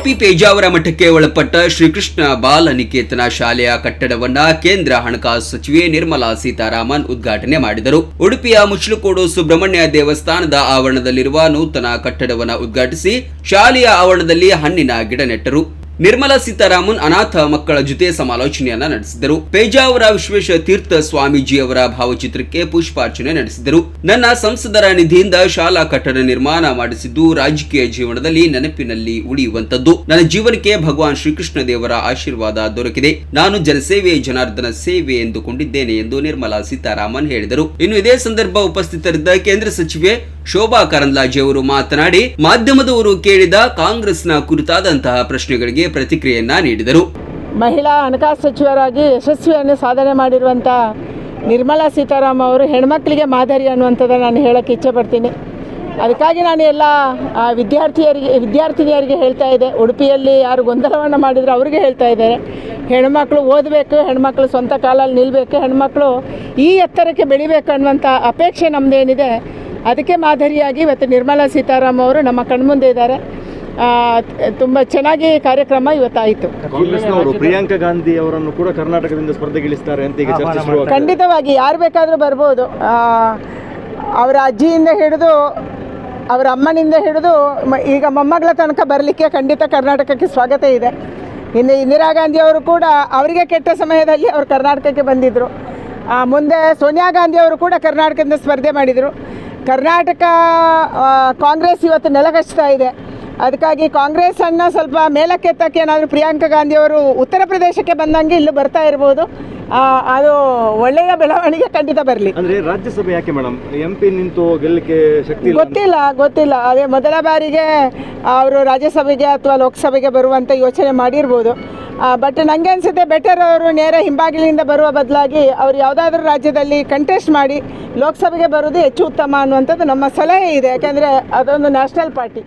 ಉಡುಪಿ ಪೇಜಾವರ ಮಠಕ್ಕೆ ಒಳಪಟ್ಟ ಶ್ರೀಕೃಷ್ಣ ಬಾಲ ನಿಕೇತನ ಶಾಲೆಯ ಕಟ್ಟಡವನ್ನ ಕೇಂದ್ರ ಹಣಕಾಸು ಸಚಿವೆ ನಿರ್ಮಲಾ ಸೀತಾರಾಮನ್ ಉದ್ಘಾಟನೆ ಮಾಡಿದರು. ಉಡುಪಿಯ ಮುಚ್ಲುಕೋಡು ಸುಬ್ರಹ್ಮಣ್ಯ ದೇವಸ್ಥಾನದ ಆವರಣದಲ್ಲಿರುವ ನೂತನ ಕಟ್ಟಡವನ್ನು ಉದ್ಘಾಟಿಸಿ ಶಾಲೆಯ ಆವರಣದಲ್ಲಿ ಹಣ್ಣಿನ ಗಿಡ ನೆಟ್ಟರು. ನಿರ್ಮಲಾ ಸೀತಾರಾಮನ್ ಅನಾಥ ಮಕ್ಕಳ ಜೊತೆ ಸಮಾಲೋಚನೆಯನ್ನ ನಡೆಸಿದರು. ಪೇಜಾವರ ವಿಶ್ವೇಶ ತೀರ್ಥ ಸ್ವಾಮೀಜಿಯವರ ಭಾವಚಿತ್ರಕ್ಕೆ ಪುಷ್ಪಾರ್ಚನೆ ನಡೆಸಿದರು. ನನ್ನ ಸಂಸದರ ನಿಧಿಯಿಂದ ಶಾಲಾ ಕಟ್ಟಡ ನಿರ್ಮಾಣ ಮಾಡಿಸಿದ್ದು ರಾಜಕೀಯ ಜೀವನದಲ್ಲಿ ನೆನಪಿನಲ್ಲಿ ಉಳಿಯುವಂತದ್ದು. ನನ್ನ ಜೀವನಕ್ಕೆ ಭಗವಾನ್ ಶ್ರೀಕೃಷ್ಣ ದೇವರ ಆಶೀರ್ವಾದ ದೊರಕಿದೆ. ನಾನು ಜನಸೇವೆ ಜನಾರ್ದನ ಸೇವೆ ಎಂದುಕೊಂಡಿದ್ದೇನೆ ಎಂದು ನಿರ್ಮಲಾ ಸೀತಾರಾಮನ್ ಹೇಳಿದರು. ಇನ್ನು ಇದೇ ಸಂದರ್ಭ ಉಪಸ್ಥಿತರಿದ್ದ ಕೇಂದ್ರ ಸಚಿವೆ ಶೋಭಾ ಕರಂದ್ಲಾಜೆ ಅವರು ಮಾತನಾಡಿ, ಮಾಧ್ಯಮದವರು ಕೇಳಿದ ಕಾಂಗ್ರೆಸ್ನ ಕುರಿತಾದಂತಹ ಪ್ರಶ್ನೆಗಳಿಗೆ ಪ್ರತಿಕ್ರಿಯೆಯನ್ನ ನೀಡಿದರು. ಮಹಿಳಾ ಹಣಕಾಸು ಸಚಿವರಾಗಿ ಯಶಸ್ವಿಯನ್ನು ಸಾಧನೆ ಮಾಡಿರುವಂಥ ನಿರ್ಮಲಾ ಸೀತಾರಾಮನ್ ಅವರು ಹೆಣ್ಮಕ್ಳಿಗೆ ಮಾದರಿ ಅನ್ನುವಂಥದ್ದನ್ನು ನಾನು ಹೇಳೋಕ್ಕೆ ಇಚ್ಛೆ ಪಡ್ತೀನಿ. ಅದಕ್ಕಾಗಿ ನಾನು ಎಲ್ಲ ವಿದ್ಯಾರ್ಥಿನಿಯರಿಗೆ ಹೇಳ್ತಾ ಇದ್ದೆ, ಉಡುಪಿಯಲ್ಲಿ ಯಾರು ಗೊಂದಲವನ್ನು ಮಾಡಿದರೆ ಅವರಿಗೆ ಹೇಳ್ತಾ ಇದ್ದಾರೆ, ಹೆಣ್ಮಕ್ಳು ಓದಬೇಕು, ಹೆಣ್ಮಕ್ಳು ಸ್ವಂತ ಕಾಲಲ್ಲಿ ನಿಲ್ಲಬೇಕು, ಹೆಣ್ಮಕ್ಳು ಈ ಎತ್ತರಕ್ಕೆ ಬೆಳಿಬೇಕು ಅನ್ನುವಂಥ ಅಪೇಕ್ಷೆ ನಮ್ಮದೇನಿದೆ. ಅದಕ್ಕೆ ಮಾದರಿಯಾಗಿ ಇವತ್ತು ನಿರ್ಮಲಾ ಸೀತಾರಾಮನ್ ಅವರು ನಮ್ಮ ಕಣ್ಮುಂದೆ ಇದ್ದಾರೆ. ತುಂಬ ಚೆನ್ನಾಗಿ ಕಾರ್ಯಕ್ರಮ ಇವತ್ತಾಯಿತು. ಕಾಂಗ್ರೆಸ್ನವರು ಪ್ರಿಯಾಂಕಾ ಗಾಂಧಿ ಅವರನ್ನು ಕೂಡ ಕರ್ನಾಟಕದಿಂದ ಸ್ಪರ್ಧೆಗಿಳಿಸ್ತಾರೆ ಅಂತ ಈಗ ಚರ್ಚೆ ಶುರುವಾಗಿದೆ. ಖಂಡಿತವಾಗಿ ಯಾರು ಬೇಕಾದರೂ ಬರ್ಬೋದು. ಅವರ ಅಜ್ಜಿಯಿಂದ ಹಿಡಿದು ಅವರ ಅಮ್ಮನಿಂದ ಹಿಡಿದು ಈಗ ಮೊಮ್ಮಗಳ ತನಕ ಬರಲಿಕ್ಕೆ ಖಂಡಿತ ಕರ್ನಾಟಕಕ್ಕೆ ಸ್ವಾಗತ ಇದೆ. ಇನ್ನು ಇಂದಿರಾ ಗಾಂಧಿ ಅವರು ಕೂಡ ಅವರಿಗೆ ಕೆಟ್ಟ ಸಮಯದಲ್ಲಿ ಅವರು ಕರ್ನಾಟಕಕ್ಕೆ ಬಂದಿದ್ದರು. ಮುಂದೆ ಸೋನಿಯಾ ಗಾಂಧಿ ಅವರು ಕೂಡ ಕರ್ನಾಟಕದಿಂದ ಸ್ಪರ್ಧೆ ಮಾಡಿದರು. ಕರ್ನಾಟಕ ಕಾಂಗ್ರೆಸ್ ಇವತ್ತು ನೆಲಕಚ್ತಾ ಇದೆ. ಅದಕ್ಕಾಗಿ ಕಾಂಗ್ರೆಸ್ಸನ್ನು ಸ್ವಲ್ಪ ಮೇಲಕ್ಕೆತ್ತಕ್ಕೆ ಏನಾದರೂ ಪ್ರಿಯಾಂಕಾ ಗಾಂಧಿಯವರು ಉತ್ತರ ಪ್ರದೇಶಕ್ಕೆ ಬಂದಂಗೆ ಇಲ್ಲೂ ಬರ್ತಾ ಇರ್ಬೋದು. ಅದು ಒಳ್ಳೆಯ ಬೆಳವಣಿಗೆ ಖಂಡಿತ ಬರಲಿ. ಅಂದರೆ ರಾಜ್ಯಸಭೆ ಯಾಕೆ ಮೇಡಮ್ MP ನಿಂತು ಗೆಲ್ಲಕ್ಕೆ ಶಕ್ತಿ ಗೊತ್ತಿಲ್ಲ. ಅದೇ ಮೊದಲ ಬಾರಿಗೆ ಅವರು ರಾಜ್ಯಸಭೆಗೆ ಅಥವಾ ಲೋಕಸಭೆಗೆ ಬರುವಂಥ ಯೋಚನೆ ಮಾಡಿರ್ಬೋದು. ಬಟ್ ನನಗೆ ಅನಿಸುತ್ತೆ ಬೆಟರ್ ಅವರು ನೇರ ಹಿಂಬಾಗಿಲಿಂದ ಬರುವ ಬದಲಾಗಿ ಅವರು ಯಾವುದಾದ್ರೂ ರಾಜ್ಯದಲ್ಲಿ ಕಂಟೆಸ್ಟ್ ಮಾಡಿ ಲೋಕಸಭೆಗೆ ಬರೋದು ಹೆಚ್ಚು ಉತ್ತಮ ಅನ್ನುವಂಥದ್ದು ನಮ್ಮ ಸಲಹೆ ಇದೆ. ಯಾಕೆಂದರೆ ಅದೊಂದು ನ್ಯಾಷನಲ್ ಪಾರ್ಟಿ.